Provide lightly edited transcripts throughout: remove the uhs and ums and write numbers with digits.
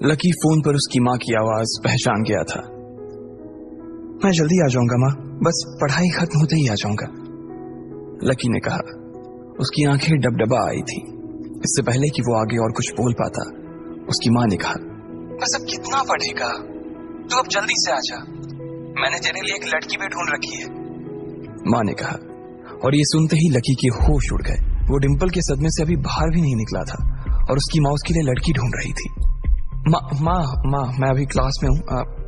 Lucky phone पर उसकी माँ की आवाज पहचान गया था। मैं जल्दी आ जाऊंगा माँ, बस पढ़ाई खत्म होते ही आ जाऊंगा, लकी ने कहा। उसकी आंखें डबडबा आई थी। इससे पहले कि वो आगे और कुछ बोल पाता, उसकी माँ ने कहा, बस अब कितना पढ़ेगा, तू अब जल्दी से आ जा, मैंने तेरे लिए एक लड़की भी ढूंढ रखी है, माँ ने कहा। और ये सुनते ही लकी के होश उड़ गए। वो डिंपल के सदमे से अभी बाहर भी नहीं निकला था और उसकी माँ उसके लिए लड़की ढूंढ रही थी। माँ मैं अभी क्लास में हूँ,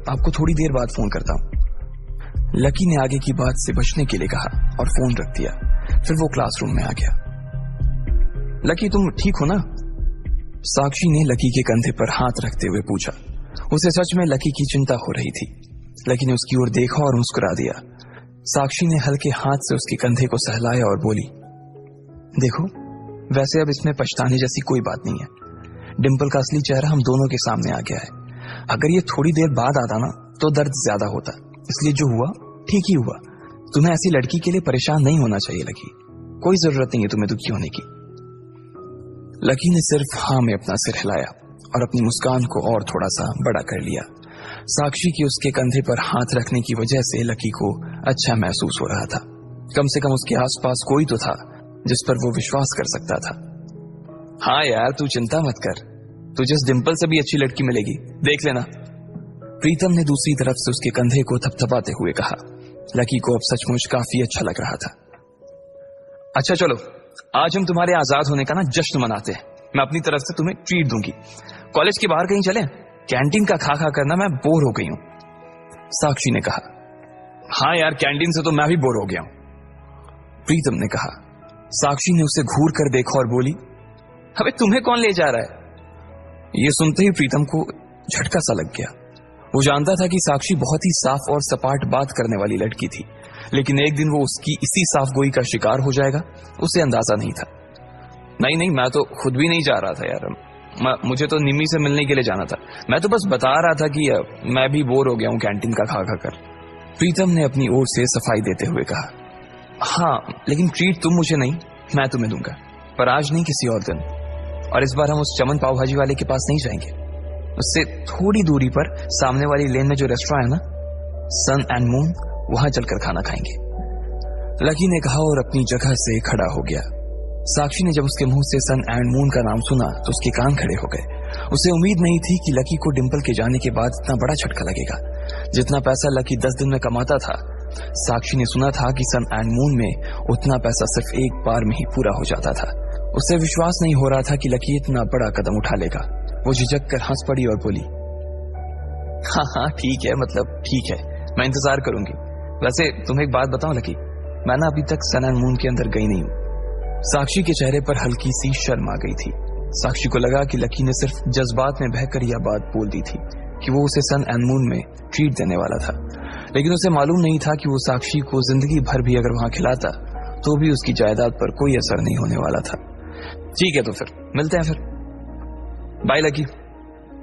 आपको थोड़ी देर बाद फोन करता हूँ, लकी ने आगे की बात से बचने के लिए कहा और फोन रख दिया। फिर वो क्लासरूम में आ गया। लकी तुम ठीक हो ना, साक्षी ने लकी के कंधे पर हाथ रखते हुए पूछा। उसे सच में लकी की चिंता हो रही थी। लकी ने उसकी ओर देखा और मुस्कुरा दिया। साक्षी ने हल्के हाथ से उसके कंधे को सहलाया और बोली, देखो वैसे अब इसमें पछताने जैसी कोई बात नहीं है। डिंपल का असली चेहरा हम दोनों के सामने आ गया है। अगर ये थोड़ी देर बाद आता ना तो दर्द ज्यादा होता, इसलिए जो हुआ ठीक ही हुआ। तुम्हें ऐसी लड़की के लिए परेशान नहीं होना चाहिए लकी, कोई जरूरत नहीं है तुम्हें दुखी होने की। लकी ने सिर्फ हाँ में अपना सिर हिलाया और अपनी मुस्कान को और थोड़ा सा बड़ा कर लिया। साक्षी की उसके कंधे पर हाथ रखने की वजह से लकी को अच्छा महसूस हो रहा था। कम से कम उसके आसपास कोई तो था जिस पर वो विश्वास कर सकता था। हाँ यार तू चिंता मत कर, तुझे इस डिंपल से भी अच्छी लड़की मिलेगी, देख लेना, प्रीतम ने दूसरी तरफ से उसके कंधे को थपथपाते हुए कहा। लकी को अब सचमुच काफी अच्छा लग रहा था। अच्छा चलो आज हम तुम्हारे आजाद होने का ना जश्न मनाते हैं। मैं अपनी तरफ से तुम्हें ट्रीट दूंगी। कॉलेज के बाहर कहीं चले, कैंटीन का खा खा करना मैं बोर हो गई हूं, साक्षी ने कहा। हाँ यार कैंटीन से तो मैं भी बोर हो गया हूं, प्रीतम ने कहा। साक्षी ने उसे घूर कर देखा और बोली, अबे तुम्हें कौन ले जा रहा है। ये सुनते ही प्रीतम को झटका सा लग गया। वो जानता था कि साक्षी बहुत ही साफ और सपाट बात करने वाली लड़की थी, लेकिन एक दिन वो उसकी इसी साफ गोई का शिकार हो जाएगा उसे अंदाजा नहीं था। नहीं मैं तो खुद भी नहीं जा रहा था यार, मुझे तो निम्मी से मिलने के लिए जाना था। मैं तो बस बता रहा था कि मैं भी बोर हो गया हूं कैंटीन का खा खा कर, प्रीतम ने अपनी ओर से सफाई देते हुए कहा। हाँ लेकिन ट्रीट तुम मुझे नहीं, मैं तुम्हें दूंगा, पर आज नहीं किसी और दिन। और इस बार हम उस चमन पाव भाजी वाले के पास नहीं जाएंगे, उससे थोड़ी दूरी पर सामने वाली लेन में जो रेस्टोरेंट है ना, सन एंड मून, वहां चलकर खाना खाएंगे, लकी ने कहा और अपनी जगह से खड़ा हो गया। साक्षी ने जब उसके मुंह से सन एंड मून का नाम सुना तो उसके कान खड़े हो गए। उसे उम्मीद नहीं थी कि लकी को डिंपल के जाने के बाद इतना बड़ा झटका लगेगा। जितना पैसा लकी 10 दिन में कमाता था, साक्षी ने सुना था कि सन एंड मून में उतना पैसा सिर्फ एक बार में ही पूरा हो जाता था। उसे विश्वास नहीं हो रहा था कि लकी इतना बड़ा कदम उठा लेगा। वो झिझक कर हंस पड़ी और बोली, हाँ ठीक है, मतलब ठीक है, मैं इंतजार करूंगी। वैसे तुम्हें एक बात बताऊं लकी, मैं ना अभी तक सन एंड मून के अंदर गई नहीं हूं। साक्षी के चेहरे पर हल्की सी शर्म आ गई थी। साक्षी को लगा कि लकी ने सिर्फ जज्बात में बहकर यह बात बोल दी थी कि वो उसे सन एंड मून में ट्रीट देने वाला था, लेकिन उसे मालूम नहीं था कि वो साक्षी को जिंदगी भर भी अगर वहां खिलाता तो भी उसकी जायदाद पर कोई असर नहीं होने वाला था। ठीक है तो फिर मिलते हैं, फिर बाय लकी,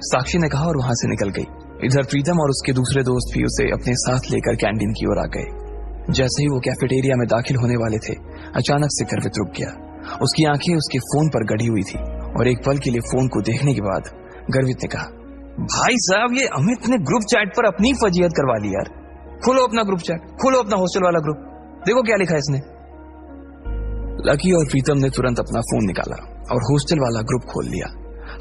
साक्षी ने कहा और वहां से निकल गई। इधर प्रीतम और उसके दूसरे दोस्त भी उसे अपने साथ लेकर कैंटीन की ओर आ गए। जैसे ही वो कैफेटेरिया में दाखिल होने वाले थे, अचानक से गर्वित रुक गया। उसकी आंखें उसके फोन पर गड़ी हुई थी और एक पल के लिए फोन को देखने के बाद गर्वित ने कहा, भाई साहब ये अमित ने ग्रुप चैट पर अपनी फजीहत करवा ली यार। खोलो अपना ग्रुप चैट, खोलो अपना हॉस्टल वाला ग्रुप, देखो क्या लिखा है इसने। लकी और प्रीतम ने तुरंत अपना फोन निकाला और हॉस्टल वाला ग्रुप खोल लिया।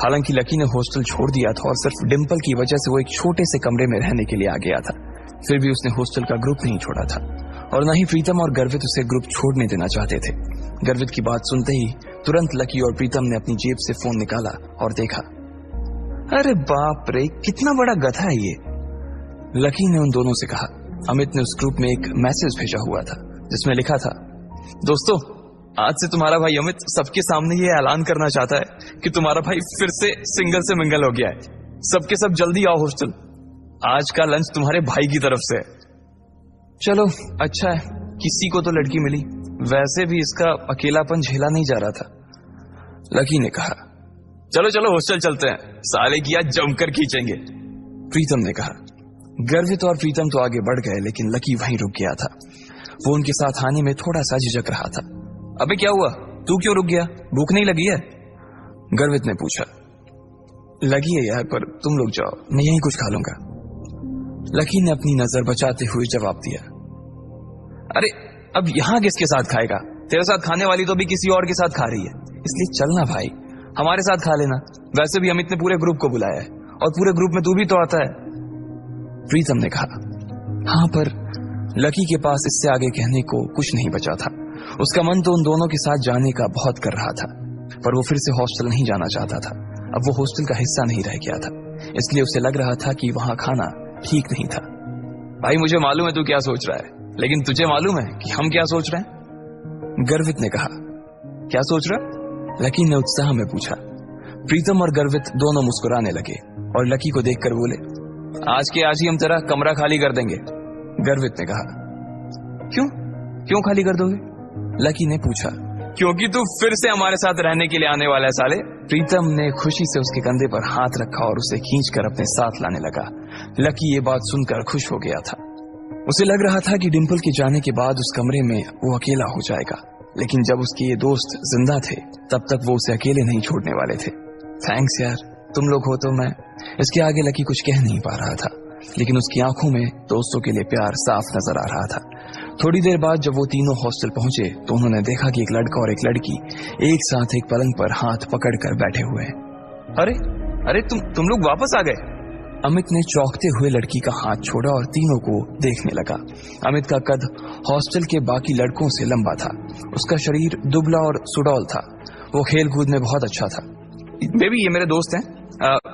हालांकि लकी ने हॉस्टल छोड़ दिया था और सिर्फ डिंपल की वजह से वो एक छोटे से कमरे में रहने के लिए आ गया था, फिर भी उसने हॉस्टल का ग्रुप नहीं छोड़ा था और न ही प्रीतम और गर्वित उसे ग्रुप छोड़ने देना चाहते थे। गर्वित की बात सुनते ही तुरंत लकी और प्रीतम ने अपनी जेब से फोन निकाला और देखा, अरे बाप रे कितना बड़ा गधा है ये, लकी ने उन दोनों से कहा। अमित ने उस ग्रुप में एक मैसेज भेजा हुआ था जिसमें लिखा था, दोस्तों आज से तुम्हारा भाई अमित सबके सामने ये ऐलान करना चाहता है कि तुम्हारा भाई फिर से सिंगल से मिंगल हो गया है। सबके सब जल्दी आओ हॉस्टल, आज का लंच तुम्हारे भाई की तरफ से है। चलो अच्छा है, किसी को तो लड़की मिली, वैसे भी इसका अकेलापन झेला नहीं जा रहा था, लकी ने कहा। चलो चलो हॉस्टल चलते हैं, साले की आज जमकर खींचेंगे, प्रीतम ने कहा। गर्वित और प्रीतम तो आगे बढ़ गए, लेकिन लकी वहीं रुक गया था। वो उनके साथ आने में थोड़ा सा झिझक रहा था। अबे क्या हुआ, तू क्यों रुक गया, भूख नहीं लगी है, गर्वित ने पूछा। लगी है यार, पर तुम लोग जाओ, मैं यहीं कुछ खा लूंगा। लकी ने अपनी नजर बचाते हुए जवाब दिया, अरे अब यहां किसके साथ खाएगा? तेरे साथ खाने वाली तो भी किसी और के साथ खा रही है, इसलिए चलना भाई, हमारे साथ खा लेना। वैसे भी अमित ने पूरे ग्रुप को बुलाया है और पूरे ग्रुप में तू भी तो आता है। प्रीतम ने कहा। हाँ, पर लकी के पास इससे आगे कहने को कुछ नहीं बचा था। उसका मन तो उन दोनों के साथ जाने का बहुत कर रहा था, पर वो फिर से हॉस्टल नहीं जाना चाहता था। अब वो हॉस्टल का हिस्सा नहीं रह गया था, इसलिए उसे लग रहा था कि वहां खाना ठीक नहीं था। भाई मुझे मालूम है तू क्या सोच रहा है, लेकिन तुझे मालूम है कि हम क्या सोच रहे हैं? गर्वित ने कहा। क्या सोच रहा? लकी ने उत्साह में पूछा। प्रीतम और गर्वित दोनों मुस्कुराने लगे और लकी को देखकर बोले, आज के आज ही हम तेरा कमरा खाली कर देंगे। गर्वित ने कहा। क्यों खाली कर दोगे? लकी ने पूछा। क्योंकि तू फिर से हमारे साथ रहने के लिए आने वाला है साले। प्रीतम ने खुशी से उसके कंधे पर हाथ रखा और उसे खींचकर अपने साथ लाने लगा। लकी ये बात सुनकर खुश हो गया था। उसे लग रहा था कि डिंपल के जाने के बाद उस कमरे में वो अकेला हो जाएगा, लेकिन जब उसके ये दोस्त जिंदा थे तब तक वो उसे अकेले नहीं छोड़ने वाले थे। थैंक्स यार, तुम लोग हो तो मैं। इसके आगे लकी कुछ कह नहीं पा रहा था, लेकिन उसकी आंखों में दोस्तों के लिए प्यार साफ नजर आ रहा था। थोड़ी देर बाद जब वो तीनों हॉस्टल पहुंचे तो उन्होंने देखा कि एक लड़का और एक लड़की एक साथ एक पलंग पर हाथ पकड़कर बैठे हुए हैं। अरे तुम लोग वापस आ गए? अमित ने चौंकते हुए लड़की का हाथ छोड़ा और तीनों को देखने लगा। अमित का कद हॉस्टल के बाकी लड़कों से लंबा था। उसका शरीर दुबला और सुडौल था। वो खेल कूद में बहुत अच्छा था। बेबी, ये मेरे दोस्त हैं।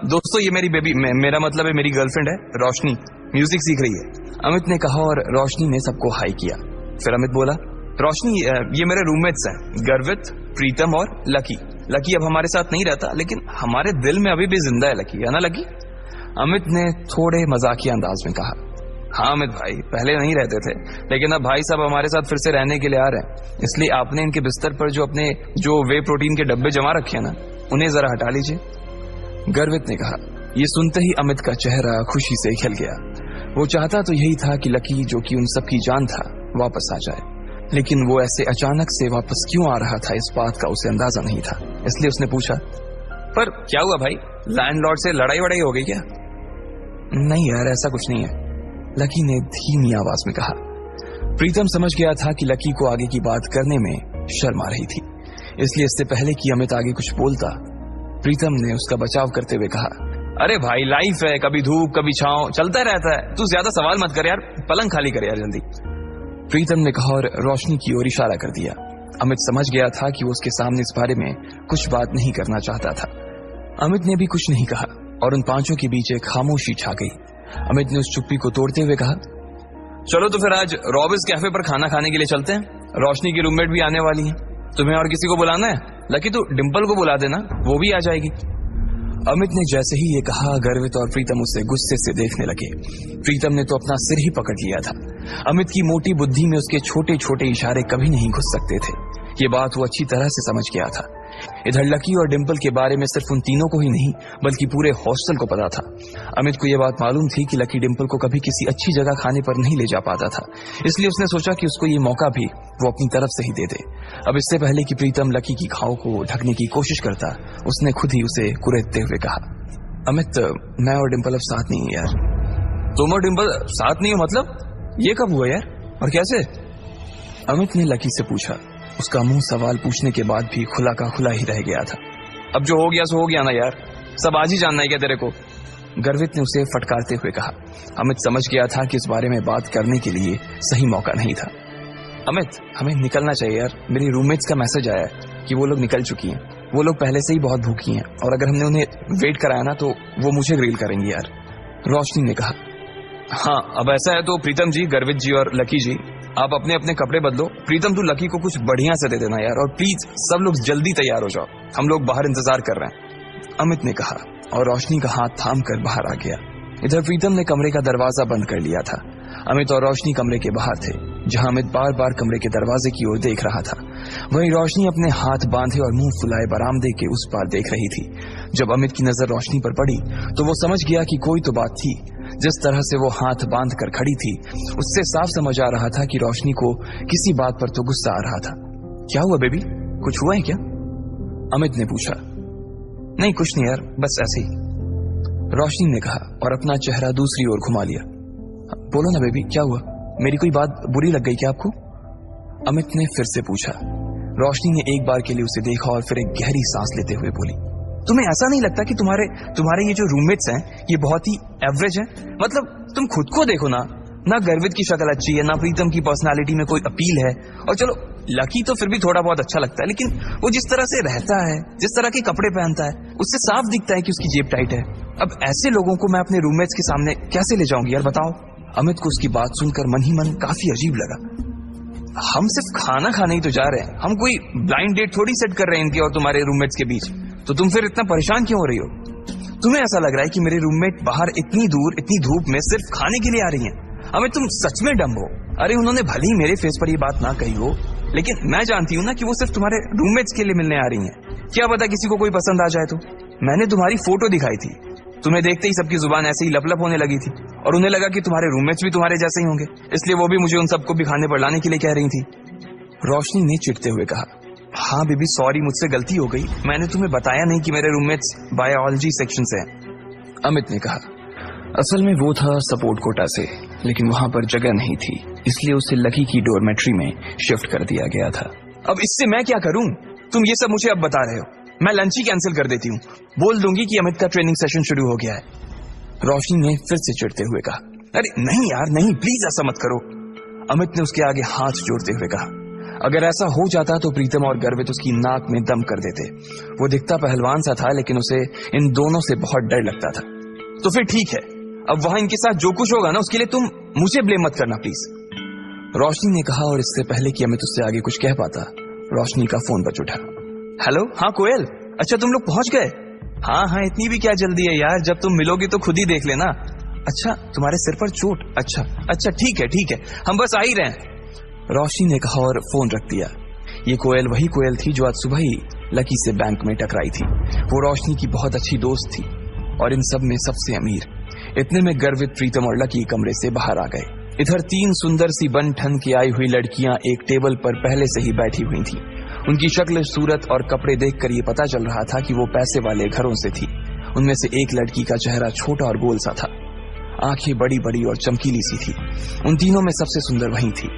दोस्तों, ये मेरी बेबी, मेरा मतलब है मेरी गर्लफ्रेंड है रोशनी, म्यूजिक सीख रही है। अमित ने कहा और रोशनी ने सबको हाई किया। फिर अमित बोला, रोशनी, ये मेरे रूममेट्स हैं, गर्वित, प्रीतम और लकी। लकी अब हमारे साथ नहीं रहता, लेकिन हमारे दिल में अभी भी जिंदा है लकी, है ना लकी? अमित ने थोड़े मजाकिया अंदाज में कहा। हाँ अमित भाई, पहले नहीं रहते थे, लेकिन अब भाई साहब हमारे साथ फिर से रहने के लिए आ रहे हैं, इसलिए आपने इनके बिस्तर पर जो वे प्रोटीन के डब्बे जमा रखे हैं ना, उन्हें जरा हटा लीजिए। गर्वित ने कहा। ये सुनते ही अमित का चेहरा खुशी से खिल गया। वो चाहता तो यही था कि लकी, जो कि उन सबकी जान था, वापस आ जाए, लेकिन वो ऐसे अचानक से वापस क्यों आ रहा था इस बात का उसे अंदाजा नहीं था। इसलिए उसने पूछा, पर क्या हुआ भाई, लैंडलॉर्ड से लड़ाई वड़ाई हो गई क्या? नहीं यार, ऐसा कुछ नहीं है, लकी ने धीमी आवाज में कहा। प्रीतम समझ गया था कि लकी को आगे की बात करने में शर्म आ रही थी, इसलिए इससे पहले कि अमित आगे कुछ बोलता, प्रीतम ने उसका बचाव करते हुए कहा, अरे भाई लाइफ है, कभी धूप कभी छांव, चलता रहता है, तू ज्यादा सवाल मत कर यार, पलंग खाली कर यार जल्दी। प्रीतम ने कहा और रोशनी की ओर इशारा कर दिया। अमित समझ गया था कि वो उसके सामने इस बारे में कुछ बात नहीं करना चाहता था। अमित ने भी कुछ नहीं कहा और उन पांचों के बीच एक खामोशी छा गई। अमित ने उस चुप्पी को तोड़ते हुए कहा, चलो तो फिर आज रॉबिन्स कैफे पर खाना खाने के लिए चलते हैं, रोशनी की रूममेट भी आने वाली है, तुम्हें और किसी को बुलाना है? लकी तू डिंपल को बुला देना, वो भी आ जाएगी। अमित ने जैसे ही ये कहा, गर्वित और प्रीतम उसे गुस्से से देखने लगे। प्रीतम ने तो अपना सिर ही पकड़ लिया था। अमित की मोटी बुद्धि में उसके छोटे छोटे इशारे कभी नहीं घुस सकते थे, ये बात वो अच्छी तरह से समझ गया था। इधर लकी और डिंपल के बारे में सिर्फ उन तीनों को ही नहीं बल्कि पूरे हॉस्टल को पता था। अमित को यह बात मालूम थी कि लकी डिंपल को कभी किसी अच्छी जगह खाने पर नहीं ले जा पाता था, इसलिए उसने सोचा कि उसको ये मौका भी वो अपनी तरफ से ही दे दे। अब इससे पहले कि प्रीतम लकी की घाव को ढकने की कोशिश करता, उसने खुद ही उसे कुरेदते हुए कहा, अमित, मैं और डिंपल अब साथ नहीं है यार। तुम और डिंपल साथ नहीं हो मतलब? ये कब हुआ यार, और कैसे? अमित ने लकी से पूछा। उसका मुंह सवाल पूछने के बाद भी खुला का खुला ही रह गया था। अब जो हो गया सो हो गया ना यार, सब आज ही जानना है क्या तेरे को? गर्वित ने उसे फटकारते हुए कहा। अमित समझ गया था कि इस बारे में बात करने के लिए सही मौका नहीं था। अमित, हमें निकलना चाहिए यार, मेरी रूममेट्स का मैसेज आया है कि वो लोग निकल चुकी हैं। वो लोग पहले से ही बहुत भूखी हैं और अगर हमने उन्हें वेट कराया ना तो वो मुझे ग्रिल करेंगी यार, रोशनी ने कहा। हाँ, अब ऐसा है तो प्रीतम जी, गर्वित जी और लकी जी, आप अपने अपने कपड़े बदलो। प्रीतम तू लकी को कुछ बढ़िया से दे देना यार, और प्लीज सब लोग जल्दी तैयार हो जाओ, हम लोग बाहर इंतजार कर रहे हैं, अमित ने कहा और रोशनी का हाथ थाम कर बाहर आ गया। इधर प्रीतम ने कमरे का दरवाजा बंद कर लिया था। अमित और रोशनी कमरे के बाहर थे, जहां अमित बार बार कमरे के दरवाजे की ओर देख रहा था। वहीं रोशनी अपने हाथ बांधे और मुंह फुलाए बरामदे के उस पार देख रही थी। जब अमित की नजर रोशनी पर पड़ी तो वो समझ गया कि कोई तो बात थी। जिस तरह से वो हाथ बांध कर खड़ी थी, उससे साफ समझ आ रहा था कि रोशनी को किसी बात पर तो गुस्सा आ रहा था। क्या हुआ बेबी, कुछ हुआ है क्या? अमित ने पूछा। नहीं कुछ नहीं यार, बस ऐसे ही। रोशनी ने कहा और अपना चेहरा दूसरी ओर घुमा लिया। बोलो ना बेबी, क्या हुआ? मेरी कोई बात बुरी लग गई क्या आपको? अमित ने फिर से पूछा। रोशनी ने एक बार के लिए उसे देखा और फिर एक गहरी सांस लेते हुए बोली, तुम्हें ऐसा नहीं लगता कि तुम्हारे ये जो रूममेट्स हैं ये बहुत ही एवरेज हैं? मतलब तुम खुद को देखो ना गर्वित की शक्ल अच्छी है, ना प्रीतम की पर्सनालिटी में कोई अपील है, और चलो लकी तो फिर भी थोड़ा बहुत अच्छा लगता है, लेकिन वो जिस तरह से रहता है, जिस तरह के कपड़े पहनता है, उससे साफ दिखता है कि उसकी जेब टाइट है। अब ऐसे लोगों को मैं अपने रूममेट्स के सामने कैसे ले जाऊंगी यार, बताओ। अमित को उसकी बात सुनकर मन ही मन काफी अजीब लगा। हम सिर्फ खाना खाने ही तो जा रहे हैं, हम कोई ब्लाइंड डेट थोड़ी सेट कर रहे हैं इनके और तुम्हारे रूममेट्स के बीच, तो तुम फिर इतना परेशान क्यों हो रही हो? तुम्हें ऐसा लग रहा है कि मेरे रूममेट बाहर इतनी दूर इतनी धूप में सिर्फ खाने के लिए आ रही हैं? अमित तुम सच में डम हो। अरे उन्होंने भले ही मेरे फेस पर ये बात ना कही हो, लेकिन मैं जानती हूँ ना कि वो सिर्फ तुम्हारे रूममेट्स के लिए मिलने आ रही हैं। क्या पता किसी को कोई पसंद आ जाए तो। मैंने तुम्हारी फोटो दिखाई थी, तुम्हें देखते ही सबकी जुबान ऐसे ही लपलप होने लगी थी, और उन्हें लगा कि तुम्हारे रूममेट्स भी तुम्हारे जैसे ही होंगे, इसलिए वो भी मुझे उन सबको भी खाने पर लाने के लिए कह रही थी। रोशनी ने चिढ़ते हुए कहा, हाँ बेबी सॉरी, मुझसे गलती हो गई, मैंने तुम्हें बताया नहीं कि मेरे रूममेट्स बायोलॉजी सेक्शन से हैं। अमित ने कहा, असल में वो था सपोर्ट कोटा से, लेकिन वहां पर जगह नहीं थी, इसलिए उसे लकी की डोरमेट्री में शिफ्ट कर दिया गया था। अब इससे मैं क्या करूं? तुम ये सब मुझे अब बता रहे हो, मैं लंच ही कैंसिल कर देती हूँ, बोल दूंगी कि अमित का ट्रेनिंग सेशन शुरू हो गया है। रोशनी ने फिर से चिढ़ते हुए कहा, अरे नहीं यार नहीं, प्लीज ऐसा मत करो। अमित ने उसके आगे हाथ जोड़ते हुए कहा, अगर ऐसा हो जाता तो प्रीतम और गर्वित उसकी नाक में दम कर देते। वो दिखता पहलवान सा था, लेकिन उसे इन दोनों से बहुत डर लगता था। तो फिर ठीक है, अब वहां इनके साथ जो कुछ होगा ना उसके लिए तुम मुझे ब्लेम मत करना प्लीज, रोशनी ने कहा। और इससे पहले कि अमित उससे आगे कुछ कह पाता, रोशनी का फोन बज उठा। हेलो, हाँ कोयल, अच्छा तुम लोग पहुंच गए? हाँ, इतनी भी क्या जल्दी है यार, जब तुम मिलोगे तो खुद ही देख लेना। अच्छा तुम्हारे सिर पर चोट? अच्छा ठीक है, हम बस आ ही रहे हैं, रोशनी ने कहा और फोन रख दिया। ये कोयल वही कोयल थी जो आज सुबह ही लकी से बैंक में टकराई थी। वो रोशनी की बहुत अच्छी दोस्त थी और इन सब में सबसे अमीर। इतने में गर्वित, प्रीतम और लकी कमरे से बाहर आ गए। इधर 3 सुंदर सी बन ठन के आई हुई लड़कियां एक टेबल पर पहले से ही बैठी हुई थी। उनकी शक्ल, सूरत और कपड़े देखकर ये पता चल रहा था कि वो पैसे वाले घरों से थी। उनमें से एक लड़की का चेहरा छोटा और गोल सा था, आंखें बड़ी बड़ी और चमकीली सी थी। उन तीनों में सबसे सुंदर वही थी।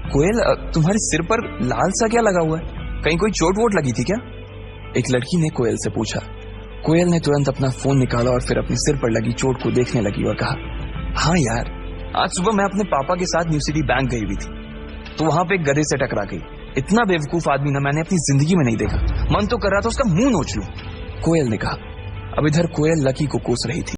कोयल, तुम्हारे सिर पर लाल सा क्या लगा हुआ है? कहीं कोई चोट वोट लगी थी क्या? एक लड़की ने कोयल से पूछा। कोयल ने तुरंत अपना फोन निकाला और फिर अपने सिर पर लगी चोट को देखने लगी और कहा, हाँ यार, आज सुबह मैं अपने पापा के साथ न्यू सिटी बैंक गई हुई थी, तो वहां पे एक गधे से टकरा गई। इतना बेवकूफ आदमी ना मैंने अपनी जिंदगी में नहीं देखा। मन तो कर रहा था उसका मुंह नोच लूं, कोयल ने कहा। अब इधर कोयल लकी को कोस रही थी।